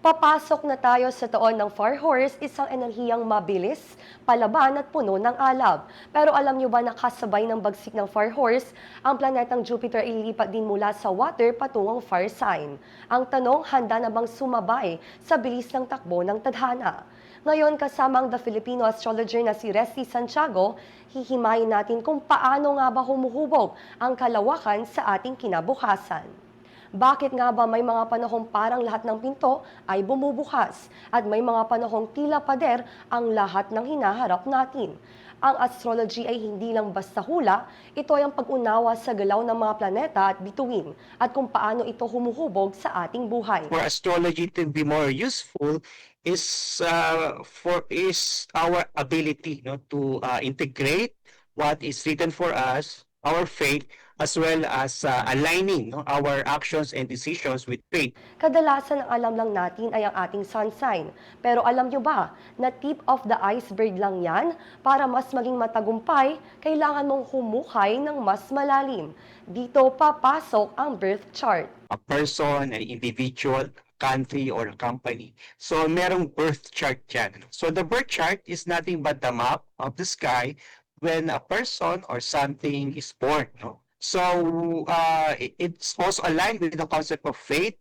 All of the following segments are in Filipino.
Papasok na tayo sa taon ng Fire Horse, isang enerhiyang mabilis, palaban at puno ng alab. Pero alam niyo ba na kasabay ng bagsik ng Fire Horse, ang planetang Jupiter ay lilipat din mula sa water patungong fire sign. Ang tanong, handa na bang sumabay sa bilis ng takbo ng tadhana? Ngayon kasama ang The Filipino astrologer na si Resty Santiago, hihimayin natin kung paano nga ba humuhubog ang kalawakan sa ating kinabukasan. Bakit nga ba may mga panahong parang lahat ng pinto ay bumubukas at may mga panahong tila pader ang lahat ng hinaharap natin? Ang astrology ay hindi lang basta hula, ito ay ang pag-unawa sa galaw ng mga planeta at bituin at kung paano ito humuhubog sa ating buhay. For astrology to be more useful is our ability, to integrate what is written for us, our faith, as well as aligning, our actions and decisions with faith. Kadalasan ang alam lang natin ay ang ating sun sign. Pero alam nyo ba na tip of the iceberg lang yan? Para mas maging matagumpay, kailangan mong humukay ng mas malalim. Dito papasok ang birth chart. A person, an individual, country, or a company. So, merong birth chart dyan. So, the birth chart is nothing but the map of the sky when a person or something is born. So, it's also aligned with the concept of faith.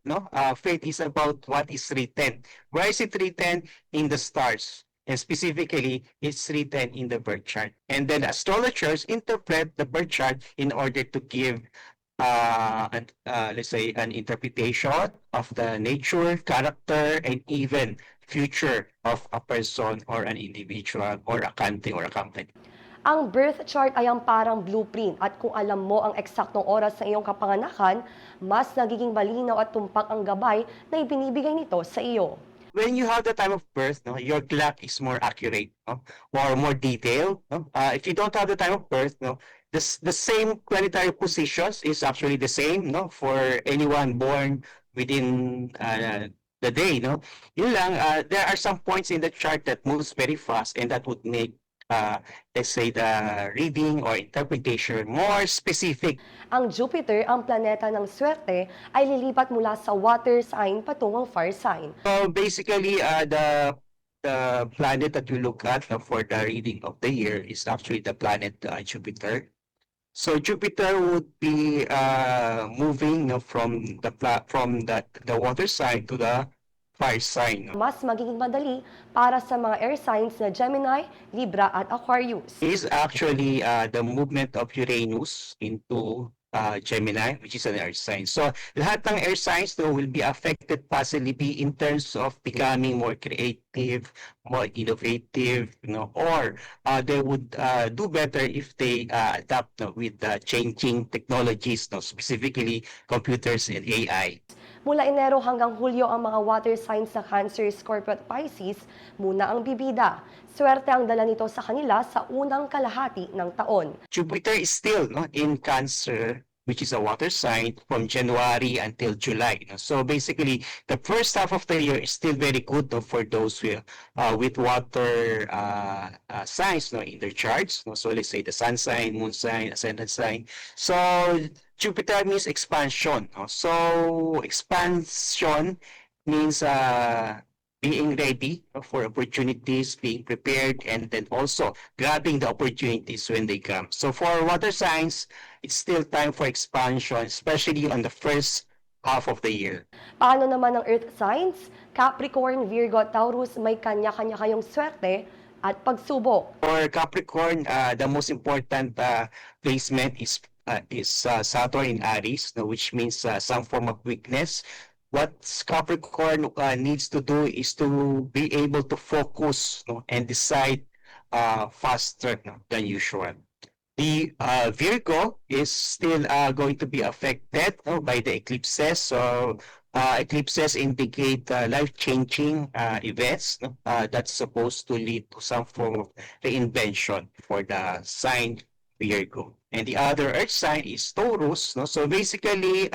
Faith is about what is written. Where is it written? In the stars. And specifically, it's written in the birth chart. And then astrologers interpret the birth chart in order to give let's say, an interpretation of the nature, character, and even future of a person or an individual or a country or a company. Ang birth chart ay ang parang blueprint at kung alam mo ang eksaktong oras ng iyong kapanganakan, mas nagiging malinaw at tumpak ang gabay na ibinibigay nito sa iyo. When you have the time of birth, your clock is more accurate, or more detailed. If you don't have the time of birth, the same planetary positions is actually the same, for anyone born within the day. Yun lang, there are some points in the chart that moves very fast, and that would make let's say, the reading or interpretation more specific. Ang Jupiter, ang planeta ng swerte, ay lilipat mula sa water sign patungong fire sign. So basically, the planet that you look at for the reading of the year is actually the planet Jupiter. So Jupiter would be moving from the water sign to the fire sign. Mas magiging madali para sa mga air signs na Gemini, Libra at Aquarius. Is actually the movement of Uranus into Gemini, which is an air sign. So lahat ng air signs will be affected possibly in terms of becoming more creative, more innovative, or they would do better if they adapt with the changing technologies, specifically computers and AI. Mula Enero hanggang Hulyo ang mga water signs na Cancer, Scorpio at Pisces muna ang bibida. Swerte ang dala nito sa kanila sa unang kalahati ng taon. Jupiter is still in Cancer, which is a water sign, from January until July. So basically, the first half of the year is still very good for those with water signs in their charts. So let's say the sun sign, moon sign, ascendant sign. So Jupiter means expansion. So expansion means being ready for opportunities, being prepared, and then also grabbing the opportunities when they come. So for water signs, it's still time for expansion, especially on the first half of the year. Paano naman ang earth signs? Capricorn, Virgo at Taurus may kanya-kanya kayong swerte at pagsubok. For Capricorn, the most important placement is Saturn in Aries, which means some form of weakness. What Capricorn needs to do is to be able to focus and decide faster than usual. The Virgo is still going to be affected by the eclipses. So eclipses indicate life-changing events that's supposed to lead to some form of reinvention for the sign Virgo. And the other earth sign is Taurus. So basically,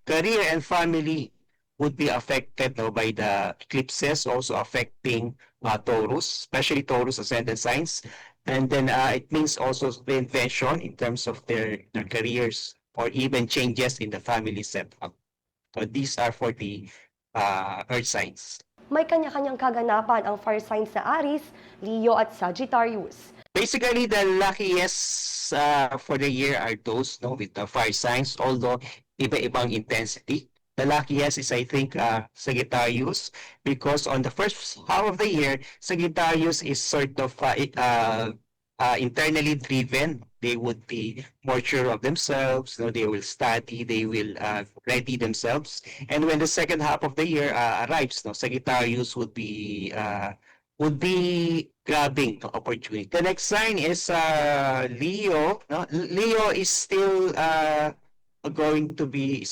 career and family would be affected by the eclipses, also affecting Taurus, especially Taurus ascendant signs. And then it means also reinvention in terms of their careers or even changes in the family setup. So these are for the earth signs. may kanya-kanyang kaganapan ang fire signs na Aries, Leo at Sagittarius. Basically, the luckiest for the year are those with the fire signs, although iba-ibang intensity. The luckiest is, I think, Sagittarius, because on the first half of the year, Sagittarius is sort of internally driven. They would be more sure of themselves. They will study. They will ready themselves. And when the second half of the year arrives, Sagittarius would be grabbing the opportunity. The next sign is Leo. No? Leo is still it's going to be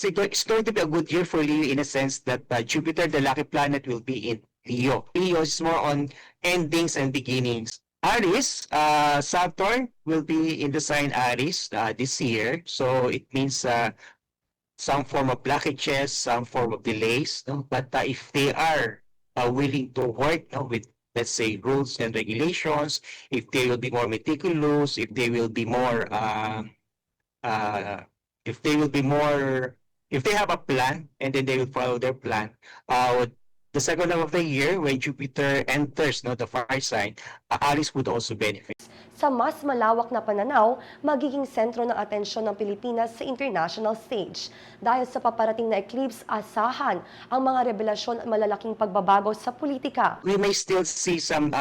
a good year for Leo, in a sense that Jupiter, the lucky planet, will be in Leo. Leo is more on endings and beginnings. Aries, Saturn will be in the sign Aries this year, so it means some form of blockages, some form of delays. No? But if they are willing to work with, let's say, rules and regulations, if they will be more meticulous, if they will be more, if they have a plan and then they will follow their plan, the second half of the year, when Jupiter enters the fire sign, Aries would also benefit. Sa mas malawak na pananaw, magiging sentro ng atensyon ng Pilipinas sa international stage. Dahil sa paparating na eclipse, asahan ang mga revelasyon at malalaking pagbabago sa politika. We may still see some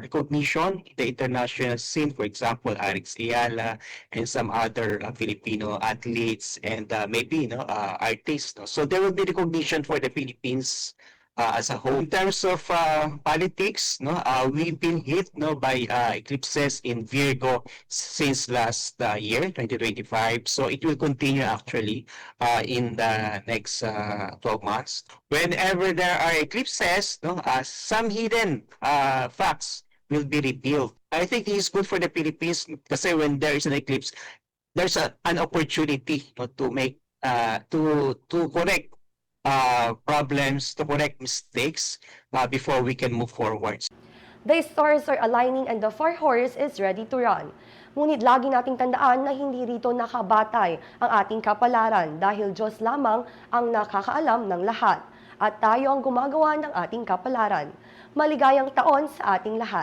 recognition in the international scene, for example, Alex Ayala and some other Filipino athletes and maybe artists. So there will be recognition for the Philippines as a whole. In terms of politics, we've been hit by eclipses in Virgo since last year, 2025. So it will continue actually in the next 12 months. Whenever there are eclipses, some hidden facts will be revealed. I think this is good for the Philippines because when there is an eclipse, there's an opportunity to make to correct problems, to correct mistakes before we can move forward. The stars are aligning and the fire horse is ready to run. Ngunit lagi nating tandaan na hindi rito nakabatay ang ating kapalaran dahil Diyos lamang ang nakakaalam ng lahat at tayo ang gumagawa ng ating kapalaran. Maligayang taon sa ating lahat.